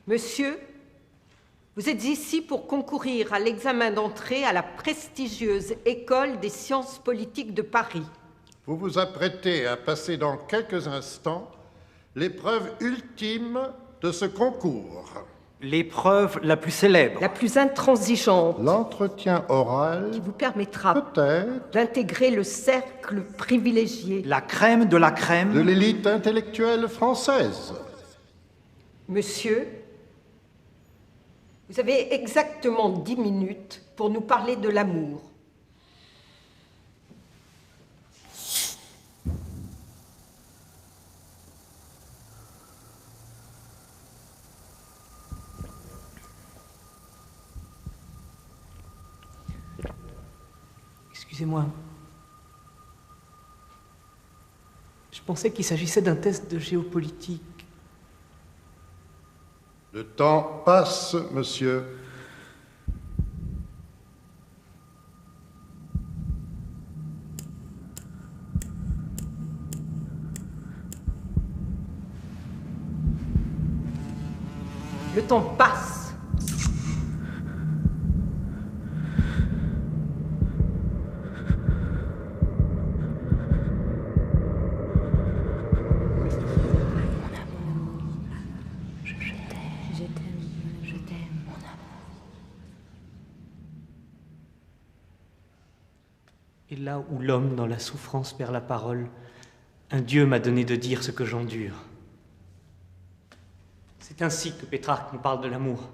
Monsieur, vous êtes ici pour concourir à l'examen d'entrée à la prestigieuse École des sciences politiques de Paris. Vous vous apprêtez à passer dans quelques instants l'épreuve ultime de ce concours. L'épreuve la plus célèbre. La plus intransigeante. L'entretien oral qui vous permettra peut-être d'intégrer le cercle privilégié. La crème de la crème. De l'élite intellectuelle française. Monsieur, vous avez exactement 10 minutes pour nous parler de l'amour. Excusez-moi. Je pensais qu'il s'agissait d'un test de géopolitique. Le temps passe, monsieur. Le temps passe. Et là où l'homme dans la souffrance perd la parole, un Dieu m'a donné de dire ce que j'endure. C'est ainsi que Pétrarque nous parle de l'amour.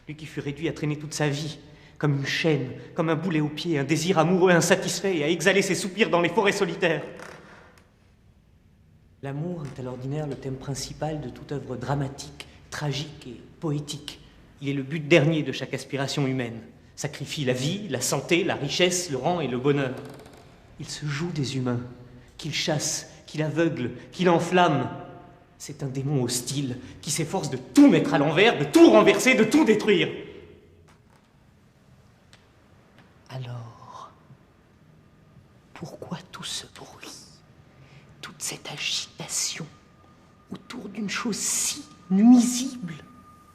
Lui qui fut réduit à traîner toute sa vie, comme une chaîne, comme un boulet au pied, un désir amoureux insatisfait et à exhaler ses soupirs dans les forêts solitaires. L'amour est à l'ordinaire le thème principal de toute œuvre dramatique, tragique et poétique. Il est le but dernier de chaque aspiration humaine. Sacrifie la vie, la santé, la richesse, le rang et le bonheur. Il se joue des humains, qu'il chasse, qu'il aveugle, qu'il enflamme. C'est un démon hostile qui s'efforce de tout mettre à l'envers, de tout renverser, de tout détruire. Alors, pourquoi tout ce bruit, toute cette agitation autour d'une chose si nuisible?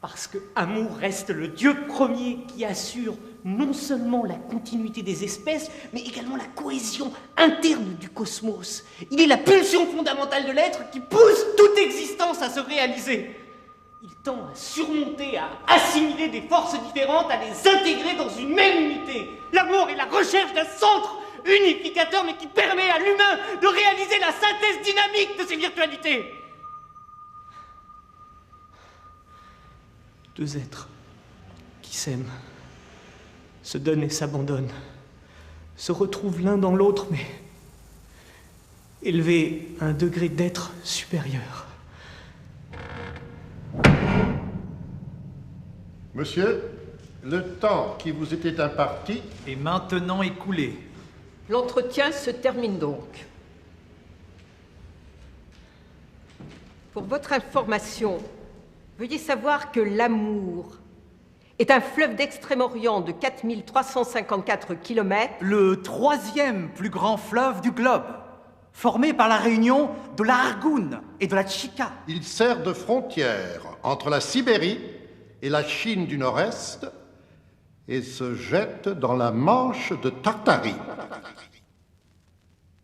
Parce que amour reste le Dieu premier qui assure non seulement la continuité des espèces, mais également la cohésion interne du cosmos. Il est la pulsion fondamentale de l'être qui pousse toute existence à se réaliser. Il tend à surmonter, à assimiler des forces différentes, à les intégrer dans une même unité. L'amour est la recherche d'un centre unificateur, mais qui permet à l'humain de réaliser la synthèse dynamique de ses virtualités. Deux êtres qui s'aiment, se donnent et s'abandonnent, se retrouvent l'un dans l'autre, mais élevés à un degré d'être supérieur. Monsieur, le temps qui vous était imparti est maintenant écoulé. L'entretien se termine donc. Pour votre information, veuillez savoir que l'amour est un fleuve d'Extrême-Orient de 4354 km. Le troisième plus grand fleuve du globe, formé par la réunion de la Argoun et de la Tchika. Il sert de frontière entre la Sibérie et la Chine du Nord-Est et se jette dans la Manche de Tartarie.